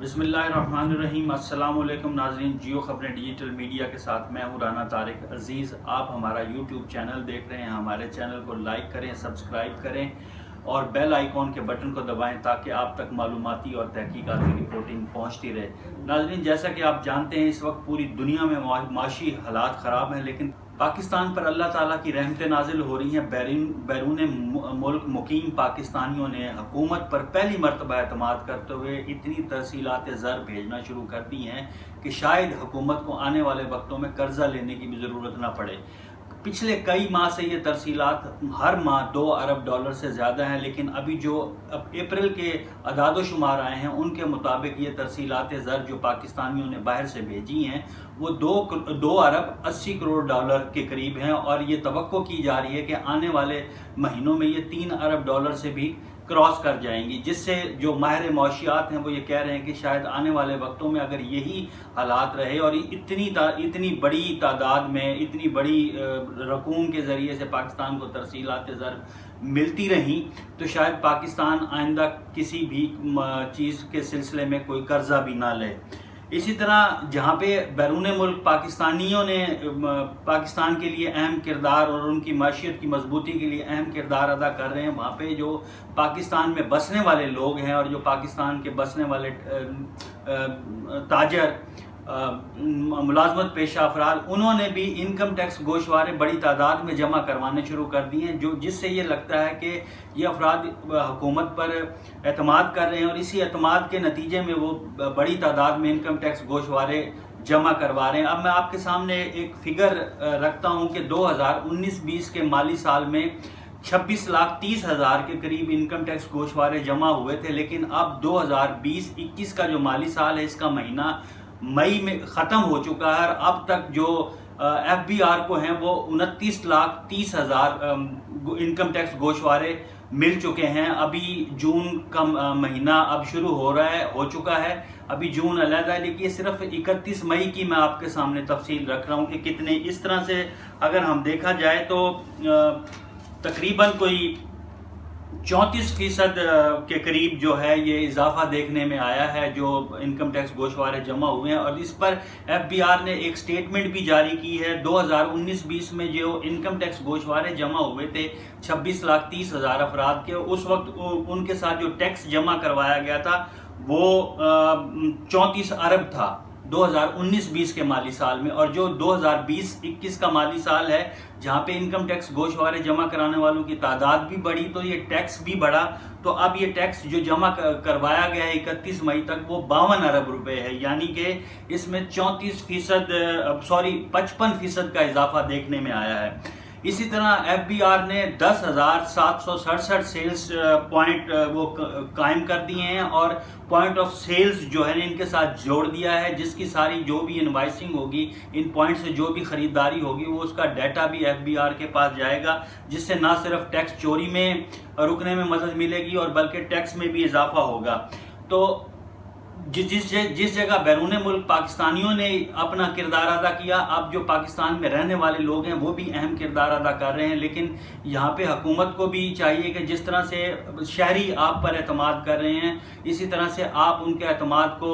بسم اللہ الرحمن الرحیم۔ السلام علیکم ناظرین، جیو خبریں ڈیجیٹل میڈیا کے ساتھ میں ہوں رانا طارق عزیز۔ آپ ہمارا یوٹیوب چینل دیکھ رہے ہیں، ہمارے چینل کو لائک کریں، سبسکرائب کریں اور بیل آئیکن کے بٹن کو دبائیں تاکہ آپ تک معلوماتی اور تحقیقاتی رپورٹنگ پہنچتی رہے۔ ناظرین، جیسا کہ آپ جانتے ہیں اس وقت پوری دنیا میں معاشی حالات خراب ہیں، لیکن پاکستان پر اللہ تعالیٰ کی رحمتیں نازل ہو رہی ہیں۔ بیرون ملک مقیم پاکستانیوں نے حکومت پر پہلی مرتبہ اعتماد کرتے ہوئے اتنی ترسیلات زر بھیجنا شروع کر دی ہیں کہ شاید حکومت کو آنے والے وقتوں میں قرضہ لینے کی بھی ضرورت نہ پڑے۔ پچھلے کئی ماہ سے یہ ترسیلات ہر ماہ $2 ارب سے زیادہ ہیں، لیکن ابھی جو اپریل کے اعداد و شمار آئے ہیں ان کے مطابق یہ ترسیلات زر جو پاکستانیوں نے باہر سے بھیجی ہیں وہ $2 ارب 80 کروڑ کے قریب ہیں، اور یہ توقع کی جا رہی ہے کہ آنے والے مہینوں میں یہ $3 ارب سے بھی کراس کر جائیں گی، جس سے جو ماہر معاشیات ہیں وہ یہ کہہ رہے ہیں کہ شاید آنے والے وقتوں میں اگر یہی حالات رہے اور اتنی بڑی تعداد میں اتنی بڑی رقوم کے ذریعے سے پاکستان کو ترسیلات زر ملتی رہیں تو شاید پاکستان آئندہ کسی بھی چیز کے سلسلے میں کوئی قرضہ بھی نہ لے۔ اسی طرح جہاں پہ بیرون ملک پاکستانیوں نے پاکستان کے لیے اہم کردار اور ان کی معیشت کی مضبوطی کے لیے اہم کردار ادا کر رہے ہیں، وہاں پہ جو پاکستان میں بسنے والے لوگ ہیں اور جو پاکستان کے بسنے والے تاجر ملازمت پیشہ افراد، انہوں نے بھی انکم ٹیکس گوشوارے بڑی تعداد میں جمع کروانے شروع کر دی ہیں، جس سے یہ لگتا ہے کہ یہ افراد حکومت پر اعتماد کر رہے ہیں اور اسی اعتماد کے نتیجے میں وہ بڑی تعداد میں انکم ٹیکس گوشوارے جمع کروا رہے ہیں۔ اب میں آپ کے سامنے ایک فگر رکھتا ہوں کہ 2019-20 کے مالی سال میں 26,30,000 کے قریب انکم ٹیکس گوشوارے جمع ہوئے تھے، لیکن اب 2020-21 کا جو مالی سال ہے اس کا مہینہ مئی میں ختم ہو چکا ہے، اور اب تک جو ایف بی آر کو ہیں وہ 29,30,000 انکم ٹیکس گوشوارے مل چکے ہیں۔ ابھی جون کا مہینہ اب شروع ہو چکا ہے، ابھی جون علیحدہ ہے، لیکن یہ صرف 31 مئی کی میں آپ کے سامنے تفصیل رکھ رہا ہوں کہ کتنے۔ اس طرح سے اگر ہم دیکھا جائے تو تقریباً کوئی 34% کے قریب جو ہے یہ اضافہ دیکھنے میں آیا ہے جو انکم ٹیکس گوشوارے جمع ہوئے ہیں، اور اس پر ایف بی آر نے ایک سٹیٹمنٹ بھی جاری کی ہے۔ 2019-20 میں جو انکم ٹیکس گوشوارے جمع ہوئے تھے 26,30,000 افراد کے، اس وقت ان کے ساتھ جو ٹیکس جمع کروایا گیا تھا وہ 34 ارب تھا 2019-20 کے مالی سال میں، اور جو 2020-21 کا مالی سال ہے جہاں پہ انکم ٹیکس گوشوارے جمع کرانے والوں کی تعداد بھی بڑھی تو یہ ٹیکس بھی بڑھا، تو اب یہ ٹیکس جو جمع کروایا گیا ہے 31 مئی تک وہ 52 ارب روپے ہے، یعنی کہ اس میں 55% کا اضافہ دیکھنے میں آیا ہے۔ اسی طرح ایف بی آر نے 10,767 سیلز پوائنٹ وہ قائم کر دیے ہیں، اور پوائنٹ آف سیلز جو ہے ان کے ساتھ جوڑ دیا ہے، جس کی ساری جو بھی انوائسنگ ہوگی ان پوائنٹ سے جو بھی خریداری ہوگی وہ اس کا ڈیٹا بھی ایف بی آر کے پاس جائے گا، جس سے نہ صرف ٹیکس چوری میں رکنے میں مدد ملے گی اور بلکہ ٹیکس میں بھی اضافہ ہوگا۔ تو جس جگہ بیرون ملک پاکستانیوں نے اپنا کردار ادا کیا، اب جو پاکستان میں رہنے والے لوگ ہیں وہ بھی اہم کردار ادا کر رہے ہیں، لیکن یہاں پہ حکومت کو بھی چاہیے کہ جس طرح سے شہری آپ پر اعتماد کر رہے ہیں اسی طرح سے آپ ان کے اعتماد کو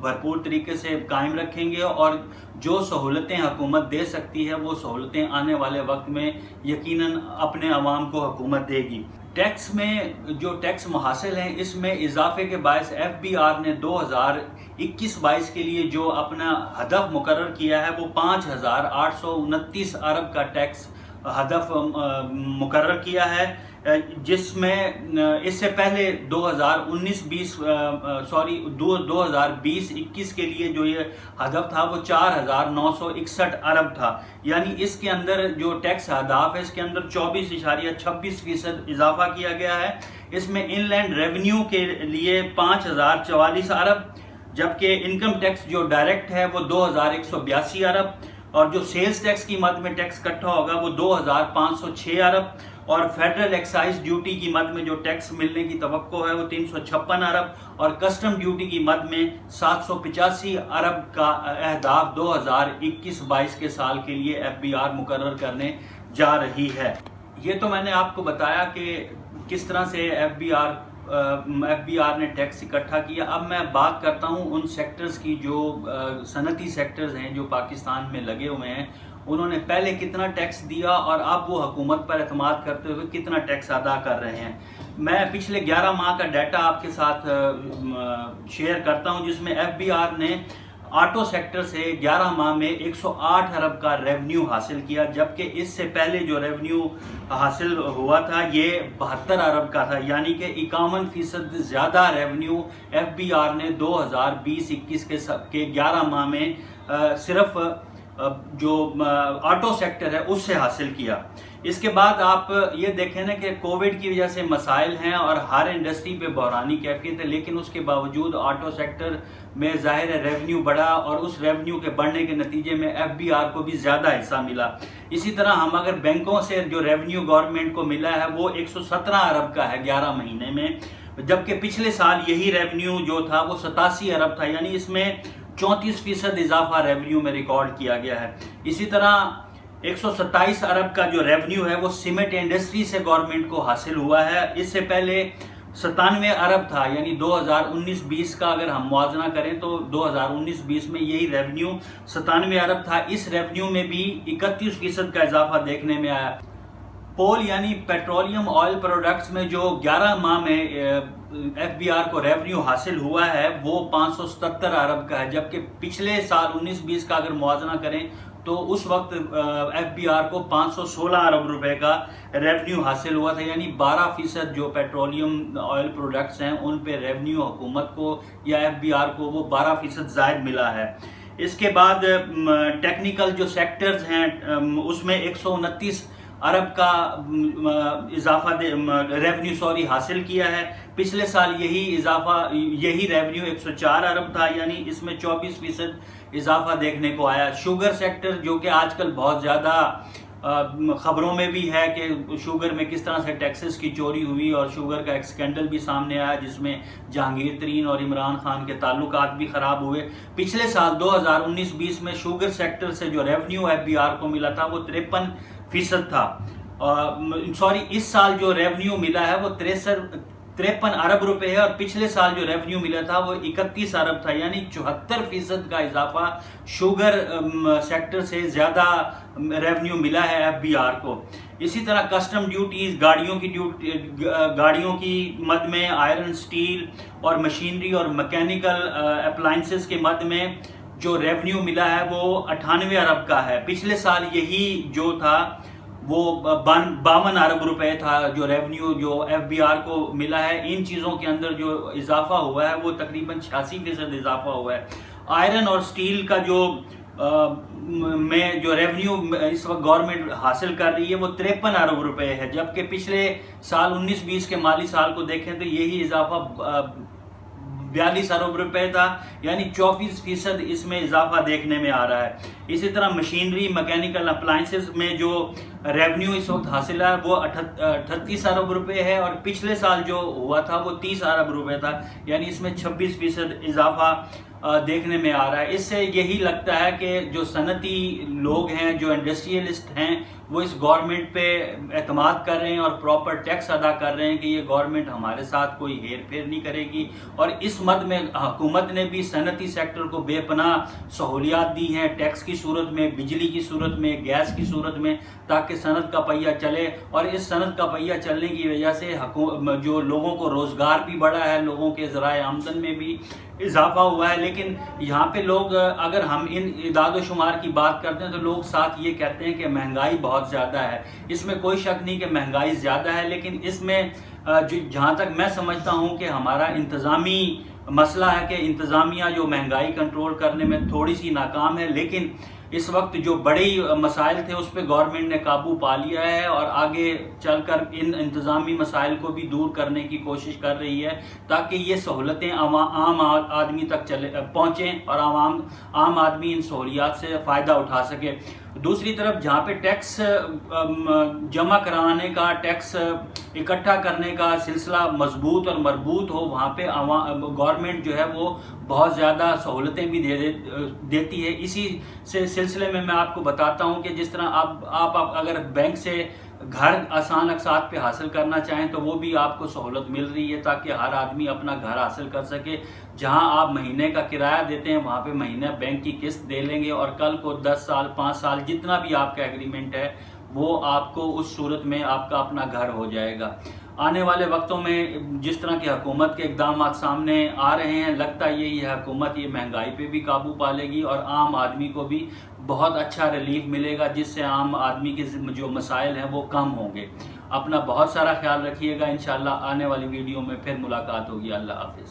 بھرپور طریقے سے قائم رکھیں گے، اور جو سہولتیں حکومت دے سکتی ہے وہ سہولتیں آنے والے وقت میں یقیناً اپنے عوام کو حکومت دے گی۔ ٹیکس میں جو ٹیکس محاصل ہیں اس میں اضافے کے باعث ایف بی آر نے 2021-22 کے لیے جو اپنا ہدف مقرر کیا ہے وہ 5,829 ارب کا ٹیکس ہدف مقرر کیا ہے، جس میں اس سے پہلے 2020-21 کے لیے جو یہ ہدف تھا وہ 4,961 ارب تھا، یعنی اس کے اندر جو ٹیکس اہداف ہے اس کے اندر 24.26% اضافہ کیا گیا ہے۔ اس میں ان لینڈ ریونیو کے لیے 5,044 ارب، جبکہ انکم ٹیکس جو ڈائریکٹ ہے وہ 2,182 ارب، اور جو سیلز ٹیکس کی مد میں ٹیکس اکٹھا ہوگا وہ 2,506 ارب، اور فیڈرل ایکسائز ڈیوٹی کی مد میں جو ٹیکس ملنے کی توقع ہے وہ 356 ارب، اور کسٹم ڈیوٹی کی مد میں 785 ارب کا اہداف 2021-22 کے سال کے لیے ایف بی آر مقرر کرنے جا رہی ہے۔ یہ تو میں نے آپ کو بتایا کہ کس طرح سے ایف بی آر FBR نے ٹیکس اکٹھا کیا۔ اب میں بات کرتا ہوں ان سیکٹرز کی جو صنعتی سیکٹرز ہیں جو پاکستان میں لگے ہوئے ہیں، انہوں نے پہلے کتنا ٹیکس دیا اور اب وہ حکومت پر اعتماد کرتے ہوئے کتنا ٹیکس ادا کر رہے ہیں۔ میں پچھلے 11 ماہ کا ڈیٹا آپ کے ساتھ شیئر کرتا ہوں، جس میں FBR نے آٹو سیکٹر سے 11 ماہ میں 108 ارب کا ریونیو حاصل کیا، جبکہ اس سے پہلے جو ریونیو حاصل ہوا تھا یہ 72 ارب کا تھا، یعنی کہ 51% زیادہ ریونیو FBR نے 2020-21 کے 11 ماہ میں صرف جو آٹو سیکٹر ہے اس سے حاصل کیا۔ اس کے بعد آپ یہ دیکھیں نا کہ کووڈ کی وجہ سے مسائل ہیں اور ہر انڈسٹری پہ بحرانی کیفیت ہے، لیکن اس کے باوجود آٹو سیکٹر میں ظاہر ہے ریونیو بڑھا اور اس ریونیو کے بڑھنے کے نتیجے میں FBR کو بھی زیادہ حصہ ملا۔ اسی طرح ہم اگر بینکوں سے جو ریونیو گورنمنٹ کو ملا ہے وہ 117 ارب کا ہے 11 مہینے میں، جبکہ پچھلے سال یہی ریونیو جو تھا وہ 87 ارب تھا، یعنی اس میں 34% اضافہ ریونیو میں ریکارڈ کیا گیا ہے۔ اسی طرح 127 ارب کا جو ریونیو ہے وہ سیمنٹ انڈسٹری سے گورنمنٹ کو حاصل ہوا ہے، اس سے پہلے 97 ارب تھا، یعنی 2019-20 کا اگر ہم موازنہ کریں تو 2019-20 میں یہی ریونیو 97 ارب تھا۔ اس ریونیو میں بھی 31% کا اضافہ دیکھنے میں آیا۔ پول یعنی پیٹرولیم آئل پروڈکٹس میں جو 11 ماہ میں FBR کو ریونیو حاصل ہوا ہے وہ 577 ارب کا ہے، جبکہ پچھلے سال 19-20 کا اگر موازنہ کریں تو اس وقت FBR کو 516 ارب روپے کا ریونیو حاصل ہوا تھا، یعنی 12% جو پیٹرولیم آئل پروڈکٹس ہیں ان پہ ریونیو حکومت کو یا FBR کو وہ 12% زائد ملا ہے۔ اس کے بعد ٹیکنیکل جو سیکٹرز ہیں اس میں 129 ارب کا اضافہ ریونیو حاصل کیا ہے۔ پچھلے سال یہی ریونیو 104 ارب تھا، یعنی اس میں 24% اضافہ دیکھنے کو آیا۔ شوگر سیکٹر جو کہ آج کل بہت زیادہ خبروں میں بھی ہے کہ شوگر میں کس طرح سے ٹیکسز کی چوری ہوئی اور شوگر کا ایک سکینڈل بھی سامنے آیا جس میں جہانگیر ترین اور عمران خان کے تعلقات بھی خراب ہوئے۔ پچھلے سال 2019-20 میں شوگر سیکٹر سے جو ریونیو FBR کو ملا تھا وہ 53% تھا۔ اس سال جو ریونیو ملا ہے وہ 53 ارب روپے ہے، اور پچھلے سال جو ریونیو ملا تھا وہ 31 ارب تھا، یعنی 74% کا اضافہ شوگر سیکٹر سے زیادہ ریونیو ملا ہے FBR کو۔ اسی طرح کسٹم ڈیوٹیز، گاڑیوں کی مد میں، آئرن، سٹیل اور مشینری اور مکینیکل اپلائنسز کے مد میں جو ریونیو ملا ہے وہ 98 ارب کا ہے۔ پچھلے سال یہی جو تھا وہ 52 ارب روپے تھا جو ریونیو جو FBR کو ملا ہے۔ ان چیزوں کے اندر جو اضافہ ہوا ہے وہ تقریباً 86% اضافہ ہوا ہے۔ آئرن اور سٹیل کا جو ریونیو اس وقت گورنمنٹ حاصل کر رہی ہے وہ 53 ارب روپے ہے، جبکہ پچھلے سال 19-20 کے مالی سال کو دیکھیں تو یہی اضافہ 42 ارب روپے تھا، یعنی 24% اس میں اضافہ دیکھنے میں آ رہا ہے۔ اسی طرح مشینری، مکینیکل اپلائنسز میں جو ریونیو اس وقت حاصل ہے وہ 38 ارب روپے ہے، اور پچھلے سال جو ہوا تھا وہ 30 ارب روپے تھا، یعنی اس میں 26% اضافہ دیکھنے میں آ رہا ہے۔ اس سے یہی لگتا ہے کہ جو صنعتی لوگ ہیں، جو انڈسٹریلسٹ ہیں، وہ اس گورنمنٹ پہ اعتماد کر رہے ہیں اور پراپر ٹیکس ادا کر رہے ہیں کہ یہ گورنمنٹ ہمارے ساتھ کوئی ہیر پھیر نہیں کرے گی، اور اس مد میں حکومت نے بھی صنعتی سیکٹر کو بے پناہ سہولیات دی ہیں، ٹیکس کی صورت میں، بجلی کی صورت میں، گیس کی صورت میں، تاکہ صنعت کا پہیہ چلے، اور اس صنعت کا پہیہ چلنے کی وجہ سے جو لوگوں کو روزگار بھی بڑھا ہے، لوگوں کے ذرائع آمدن میں بھی اضافہ ہوا ہے۔ لیکن یہاں پہ لوگ، اگر ہم ان اعداد و شمار کی بات کرتے ہیں تو لوگ ساتھ یہ کہتے ہیں کہ مہنگائی بہت زیادہ ہے۔ اس میں کوئی شک نہیں کہ مہنگائی زیادہ ہے، لیکن اس میں جہاں تک میں سمجھتا ہوں کہ ہمارا انتظامی مسئلہ ہے کہ انتظامیہ جو مہنگائی کنٹرول کرنے میں تھوڑی سی ناکام ہے، لیکن اس وقت جو بڑے مسائل تھے اس پہ گورنمنٹ نے قابو پا لیا ہے اور آگے چل کر ان انتظامی مسائل کو بھی دور کرنے کی کوشش کر رہی ہے، تاکہ یہ سہولتیں عام آدمی تک پہنچیں اور عام آدمی ان سہولیات سے فائدہ اٹھا سکے۔ دوسری طرف جہاں پہ ٹیکس جمع کرانے کا، ٹیکس اکٹھا کرنے کا سلسلہ مضبوط اور مربوط ہو، وہاں پہ گورنمنٹ جو ہے وہ بہت زیادہ سہولتیں بھی دیتی ہے۔ اسی سلسلے میں آپ کو بتاتا ہوں کہ جس طرح آپ اگر بینک سے گھر آسان اقساط پہ حاصل کرنا چاہیں تو وہ بھی آپ کو سہولت مل رہی ہے، تاکہ ہر آدمی اپنا گھر حاصل کر سکے۔ جہاں آپ مہینے کا کرایہ دیتے ہیں وہاں پہ مہینہ بینک کی قسط دے لیں گے، اور کل کو 10 سال 5 سال جتنا بھی آپ کا ایگریمنٹ ہے وہ آپ کو اس صورت میں آپ کا اپنا گھر ہو جائے گا۔ آنے والے وقتوں میں جس طرح کے حکومت کے اقدامات سامنے آ رہے ہیں، لگتا یہی ہے حکومت یہ مہنگائی پہ بھی قابو پا لے گی اور عام آدمی کو بھی بہت اچھا ریلیف ملے گا، جس سے عام آدمی کے جو مسائل ہیں وہ کم ہوں گے۔ اپنا بہت سارا خیال رکھیے گا، انشاءاللہ آنے والی ویڈیو میں پھر ملاقات ہوگی۔ اللہ حافظ۔